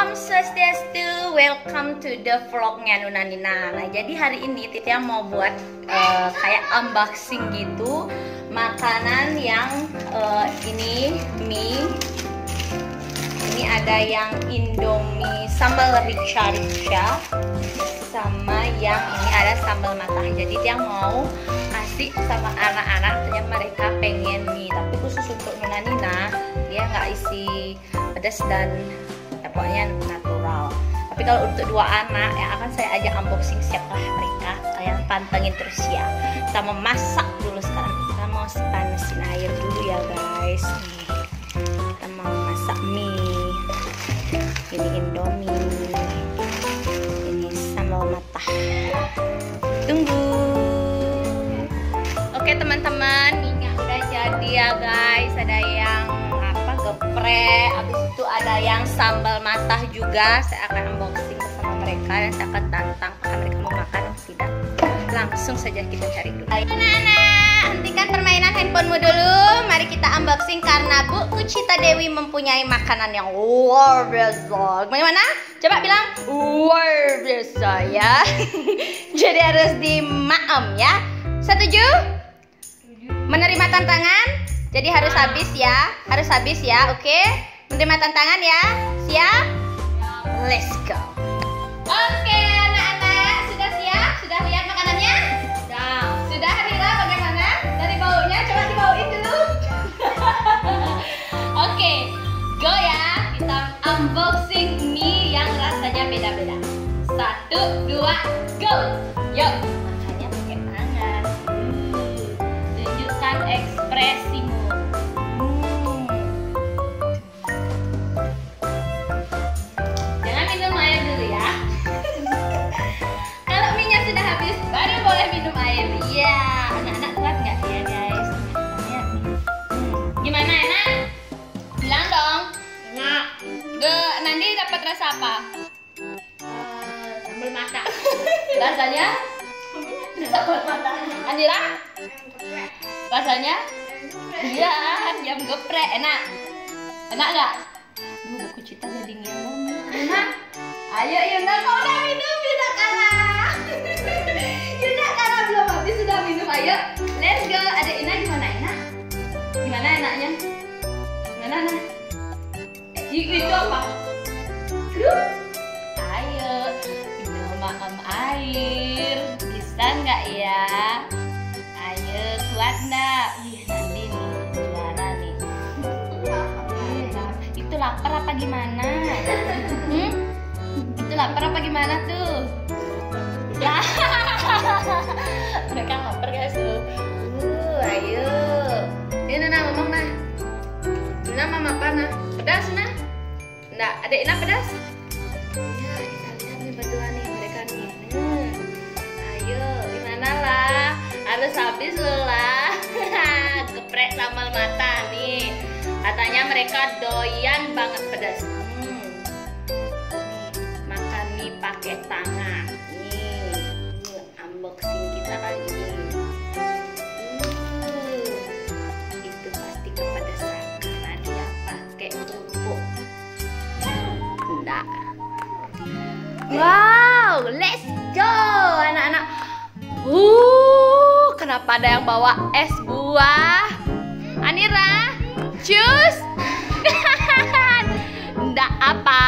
Om Swastiastu, welcome to the vlognya Nuna Nina. Nah, jadi hari ini Titia mau buat kayak unboxing gitu makanan yang ini mie. Ini ada yang Indomie sambal rica-rica sama yang ini ada sambal matah. Jadi dia mau kasih sama anak-anak yang mereka pengen mie, tapi khusus untuk Nuna Nina dia nggak isi pedas dan ya, pokoknya natural. Tapi kalau untuk dua anak yang akan saya ajak unboxing siapkah mereka, kalian pantengin terus ya. Kita mau masak dulu sekarang. Kita mau panasin air dulu ya guys. Nih, kita mau masak mie. Ini Indomie, ini sambal matah. Tunggu. Oke teman-teman, minyak udah jadi ya guys. Ada yang geprek, habis itu ada yang sambal matah juga. Saya akan unboxing bersama mereka dan saya akan tantang apakah mereka mau makan atau tidak. Langsung saja kita cari dulu. Anak-anak, hentikan permainan handphonemu dulu. Mari kita unboxing karena Bu Kucita Dewi mempunyai makanan yang luar biasa. Bagaimana? Coba bilang luar biasa ya. Jadi harus dimaem ya. Setuju? Menerima tantangan? Jadi harus habis ya, oke? Menerima tantangan ya, siap? Let's go. Oke, anak-anak, sudah siap? Sudah lihat makanannya? Sudah, Rira, bagaimana? Dari baunya, coba dibauin dulu. Oke, go ya. Kita unboxing mie yang rasanya beda-beda. 1, 2, go. Yuk, makannya pakai tangan. Tunjukkan ekspresimu. Iya, anak-anak kuat nggak ya guys? Gimana enak? Bilang dong. Enak. Nanti dapat rasa apa? Sambal matah. Rasanya? Sambal matah. Andira? Rasanya? Iya, ayam geprek. Enak. Enak nggak? Bu Kucita jadi ngiler. Enak. Ayo Yuna, kau udah minum Yuna kalah. Yuna kalah belum habis sudah minum, ayo. Let's go. Ada Ina gimana Ina? Gimana enaknya? Gimana Ina? Itu apa? Ayo, minum air. Bisa nggak ya? Ayo, kuat nggak? Ih, nanti nih juara nih. Itu lapar apa gimana? Itu lapar apa gimana tuh? Ya. Mereka lapar guys tuh. Ayo. Ini Nana ngomong nah. Nana mama apa nah? Pedas nah? Enggak, adek Ina pedas? Ya, kita lihat nih berdua nih mereka nih. Ayo, gimana lah? Harus habis loh lah. Geprek sambal matah nih. Katanya mereka doyan banget pedas. Makan mie pakai tangan. Unboxing kita kali ini. Itu pasti kepedesan karena dia pakai kerupuk. Enggak. Wow, let's go anak-anak. Kenapa ada yang bawa es buah? Anira, jus? Enggak apa.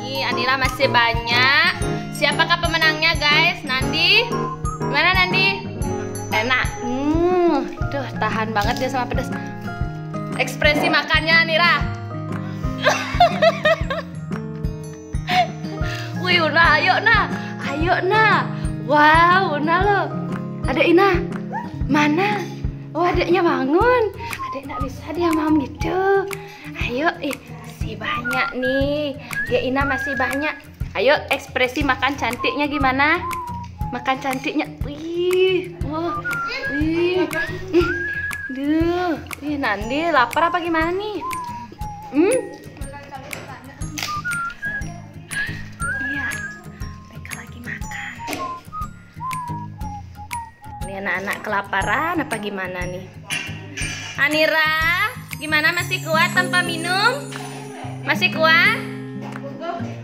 Nih Anira masih banyak. Siapakah pemenangnya guys? Nandi? Gimana Nandi? Enak. Tuh tahan banget dia sama pedas. Ekspresi makannya Nira. Wih, Una, ayo nah. Wow, Una lo. Adek Ina. Mana? Oh, adeknya bangun. Adek nggak bisa dia mam gitu. Ayo, masih banyak nih. Ya Ina masih banyak. Ayo ekspresi makan cantiknya gimana? Makan cantiknya. Wih. Duh. Nandi lapar apa gimana nih? Iya. Mereka lagi makan. Ini anak-anak kelaparan apa gimana nih? Anira, gimana masih kuat tanpa minum? Masih kuat?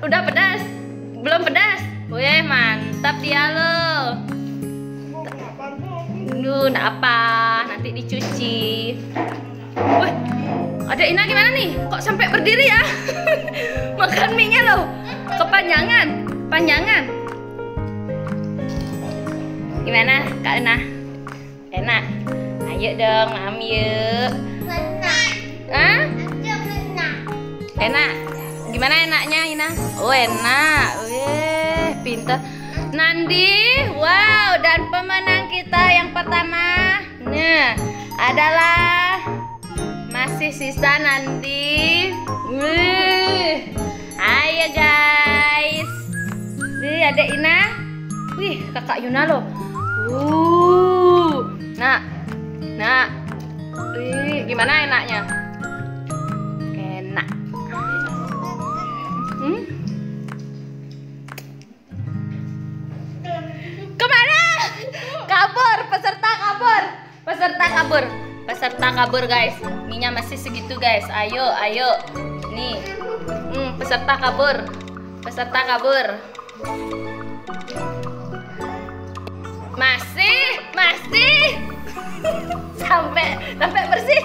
Udah pedas? Belum pedas? Wih, mantap dia lo. Nggak apa, nanti dicuci. Wih, ada Ina gimana nih? Kok sampai berdiri ya? Makan mie-nya loh. Kepanjangan, panjangan. Gimana Kak Ina? Enak? Ayo dong, ambil. Hah? Enak? Gimana enaknya Ina? Oh enak, wih pintar. Nandi, wow, dan pemenang kita yang pertama adalah masih sisa Nandi. Wih, ayo guys. Nih ada Ina. Wih, kakak Yuna loh. Nah, wih, gimana enaknya? Enak. Kemana? Kabur, peserta kabur guys. Minyak masih segitu guys. Ayo. Nih, peserta kabur. Masih. sampai bersih.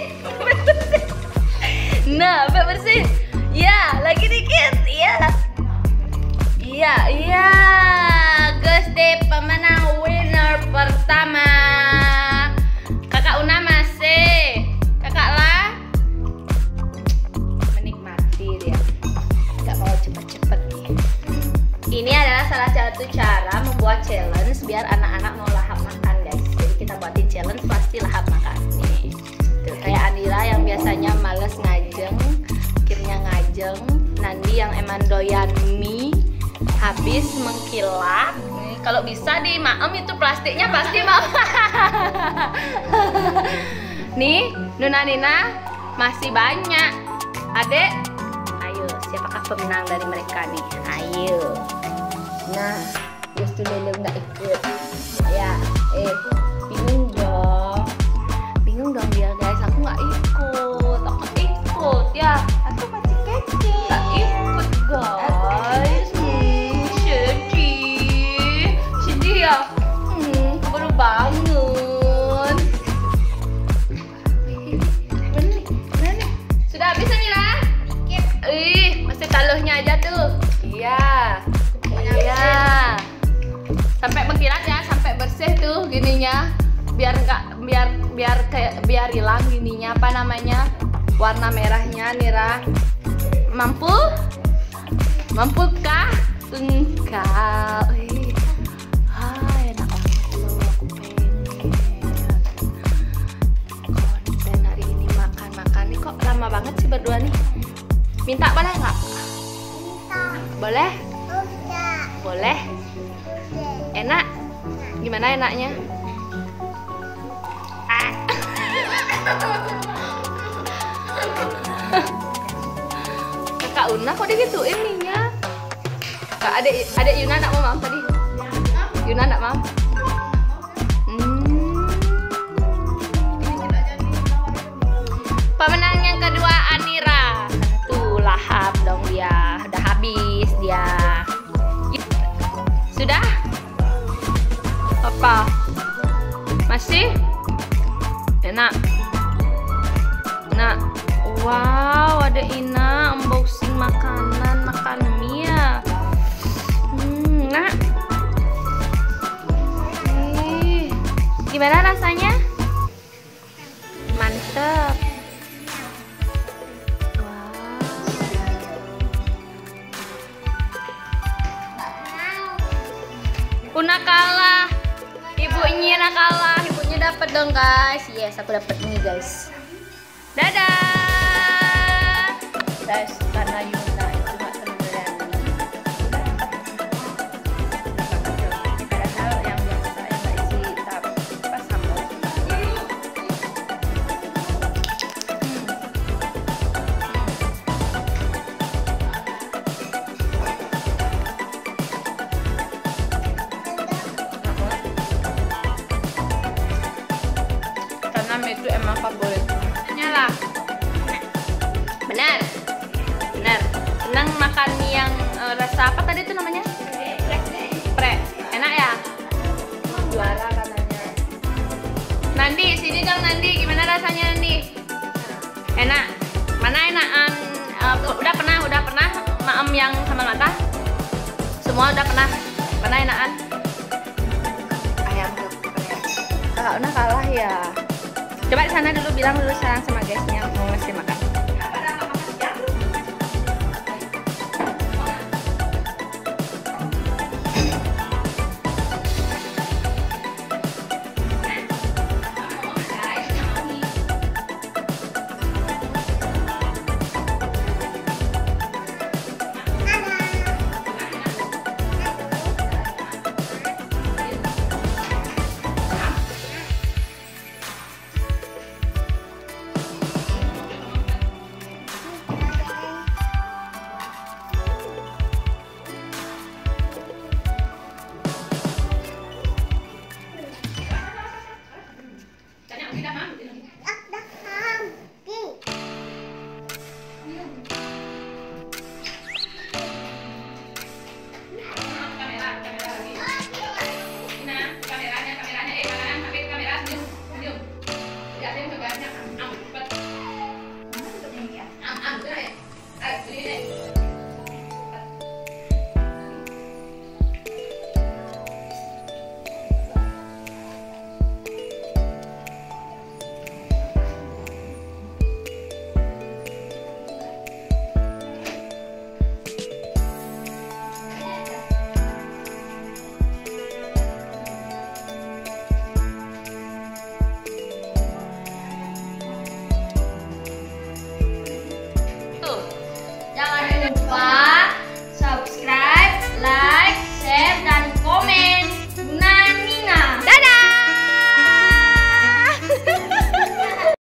Nah, sampai bersih. Ya, lagi dikit. Iya. Gusti pemenang winner pertama. Kakak Una masih. Kakak La menikmati dia. Gak mau cepet-cepet nih. Ini adalah salah satu cara membuat challenge biar anak-anak mau lahap makan guys. Jadi kita buatin challenge pasti lahap makan. Nih, tuh, kayak Andira yang biasanya males ngajeng, akhirnya ngajeng. Nandi yang emang doyan mie habis mengkilap. Nih, kalau bisa dimaem itu plastiknya pasti mau. Nih, Nuna Nina masih banyak. Adek, ayo siapakah pemenang dari mereka nih? Ayo. Nah, Gusti Lele nggak ikut. Ya, bingung dong dia guys. Aku nggak ikut. Ya. Aku masih kecil. Nggak ikut guys. Sedih ya. Baru bangun. Mana nih? Sudah habis Mira? Masih taluhnya aja tuh. Iya. Sampai mengkilat ya, sampai bersih tuh gininya. Biar hilang gininya apa namanya? Warna merahnya Nira. Mampukah? Enggak. Enak banget loh, aku pengen. Konten hari ini makan nih, kok lama banget sih berdua nih. Minta boleh nggak? Boleh? Boleh. Enak? Gimana enaknya? Kakak Una kok digituin minyak? Kak adek Yuna nak mau tadi? Yuna nak mau? Pemenang yang kedua Anira. Tuh lahap dong dia. Udah habis dia. Sudah? Apa? Masih? Enak? Nah, wow, ada Ina unboxing makan mie ya. Nah, gimana rasanya? Mantep. Una kalah, ibunya kalah, ibunya dapat dong guys. Yes, aku dapat nih guys. Dadah guys, karena Yuna itu nggak terlalu padahal yang biasa yang nggak isi pas sambal. Karena mie itu emang favorit. Lah. Benar. yang sambal mata? Semua udah pernah enakan? Ayam geprek. Kakak Una kalah ya. Coba di sana dulu bilang dulu sekarang sama guysnya mau ngasih makan.